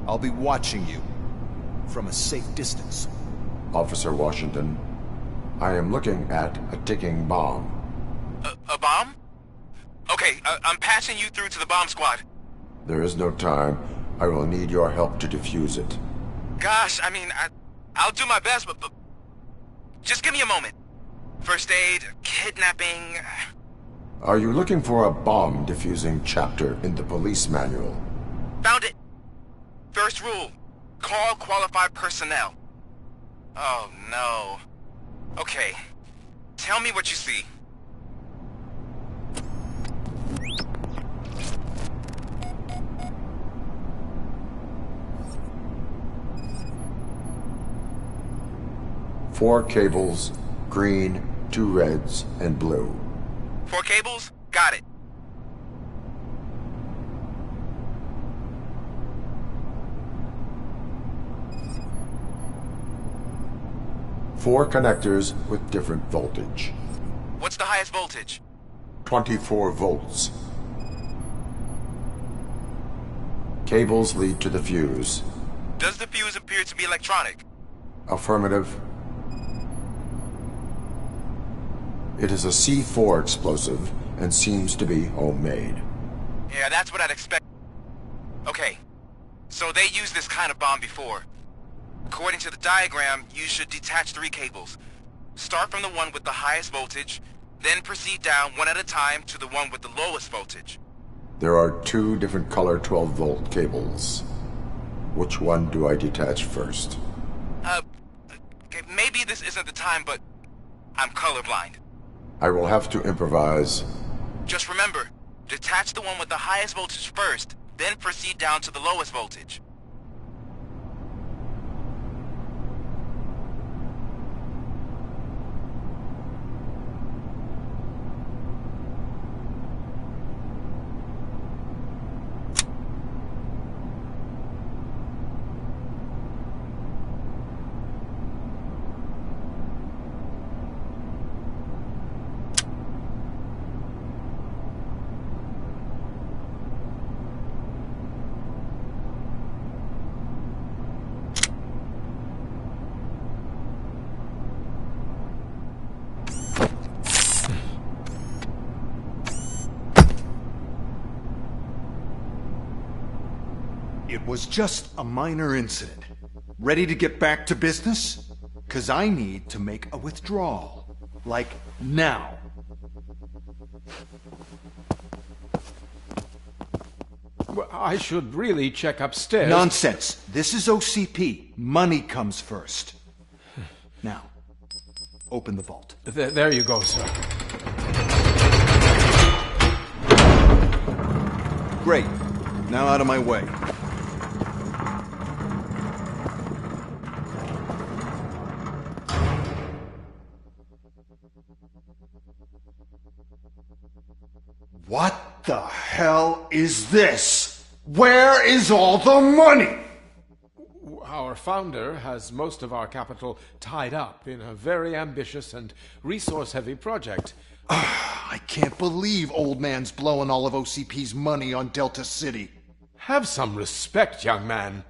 I'll be watching you from a safe distance. Officer Washington, I am looking at a ticking bomb. A bomb? Okay, I'm passing you through to the bomb squad. There is no time. I will need your help to defuse it. Gosh, I mean, I'll do my best, but just give me a moment. First aid, kidnapping... Are you looking for a bomb defusing chapter in the police manual? Found it! First rule, call qualified personnel. Oh no. Okay, tell me what you see. Four cables, green, 2 reds, and blue. 4 cables? Got it. Four connectors with different voltage. What's the highest voltage? 24 volts. Cables lead to the fuse. Does the fuse appear to be electronic? Affirmative. It is a C4 explosive and seems to be homemade. Yeah, that's what I'd expect. Okay, so they used this kind of bomb before. According to the diagram, you should detach 3 cables. Start from the one with the highest voltage, then proceed down one at a time to the one with the lowest voltage. There are 2 different color 12-volt cables. Which one do I detach first? Okay, maybe this isn't the time, but I'm colorblind. I will have to improvise. Just remember, detach the one with the highest voltage first, then proceed down to the lowest voltage. It was just a minor incident. Ready to get back to business? 'Cause I need to make a withdrawal. Like, now. Well, I should really check upstairs. Nonsense. This is OCP. Money comes first. Now, open the vault. There you go, sir. Great. Now out of my way. What the hell is this? Where is all the money? Our founder has most of our capital tied up in a very ambitious and resource-heavy project. I can't believe old man's blowing all of OCP's money on Delta City. Have some respect, young man.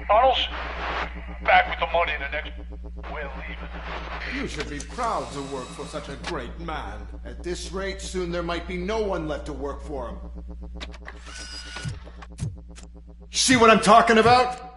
Tunnels? Back with the money in the next... We're leaving. You should be proud to work for such a great man. At this rate, soon there might be no one left to work for him. See what I'm talking about?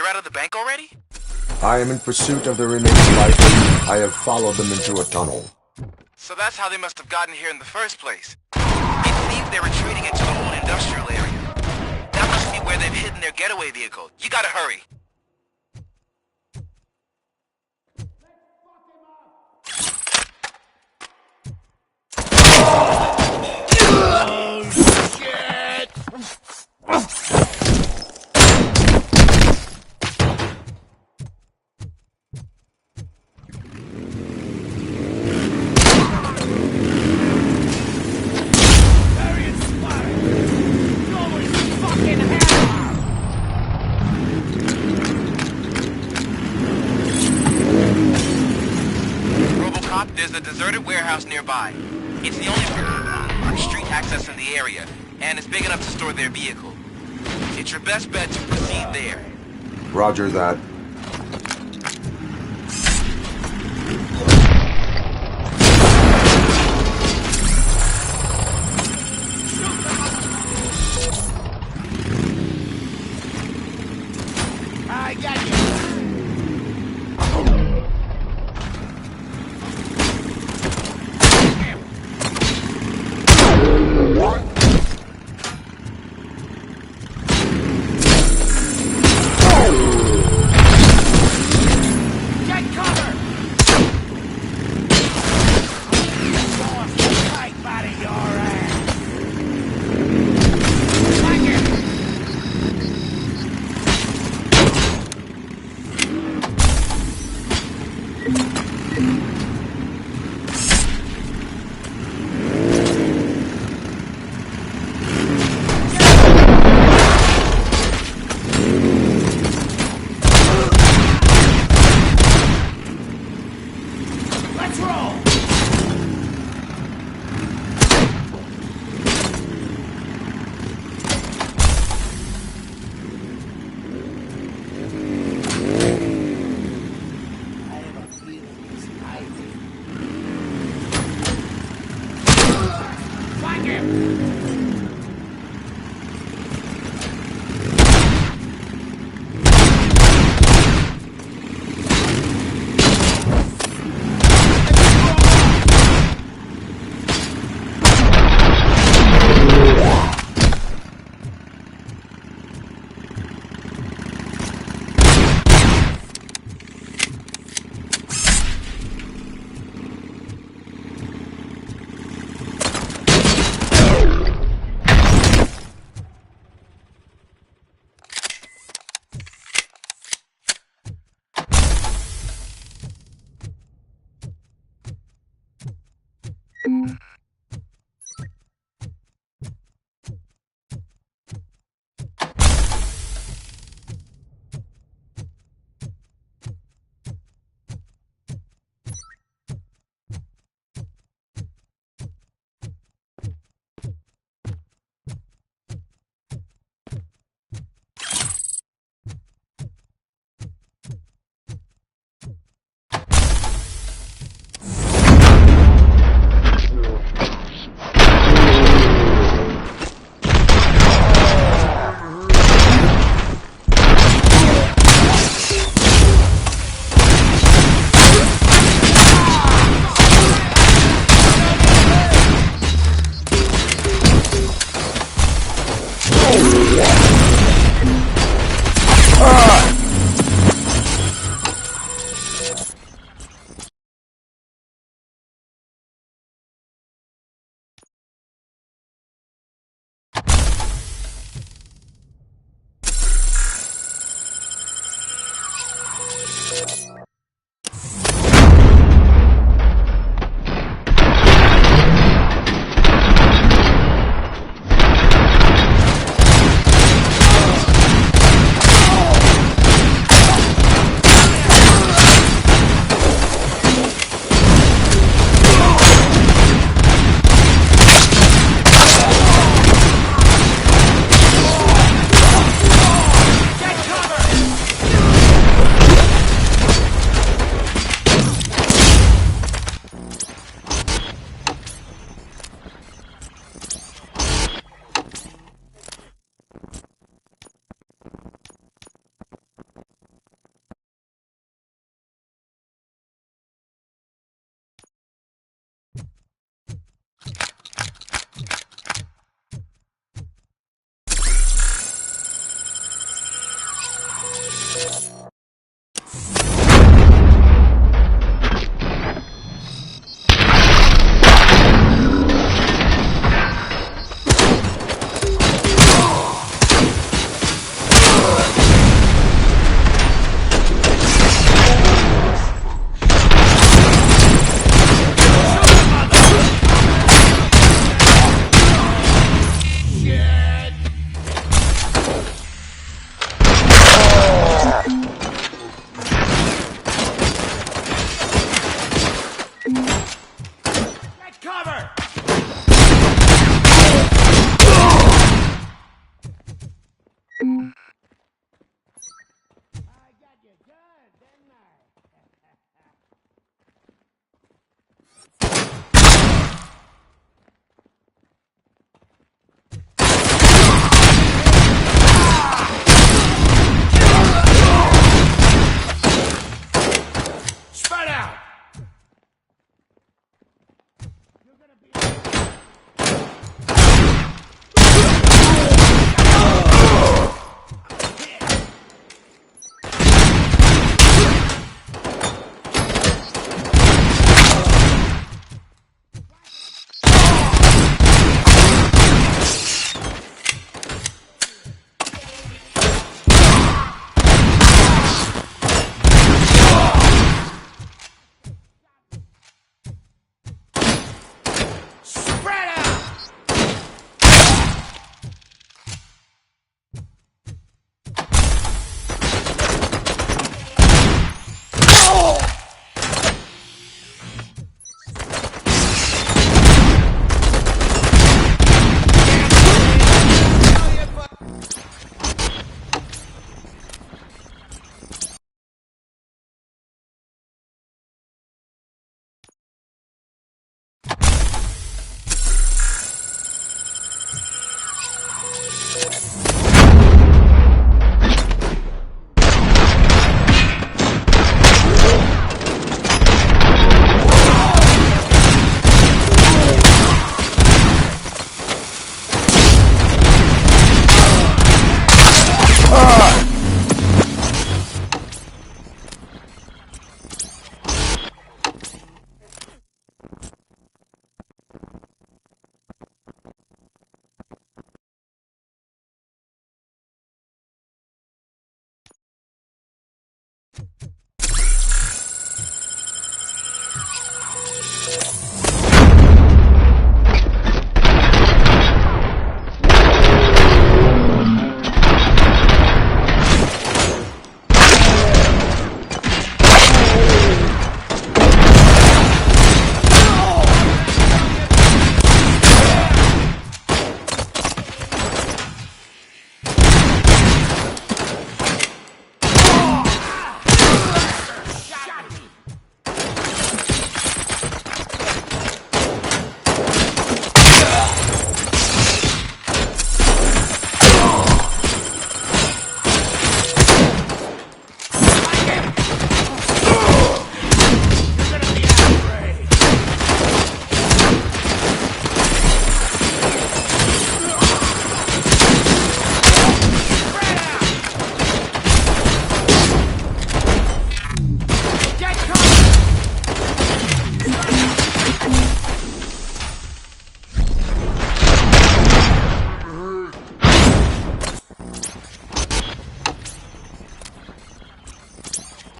They're out of the bank already? I am in pursuit of the remaining bikers. I have followed them into a tunnel. So that's how they must have gotten here in the first place. It seems they're retreating into the old industrial area. That must be where they've hidden their getaway vehicle. You gotta hurry. Oh, shit! RoboCop, there's a deserted warehouse nearby. It's the only street access in the area, and it's big enough to store their vehicle. It's your best bet to proceed there. Roger that. I got you. Find him!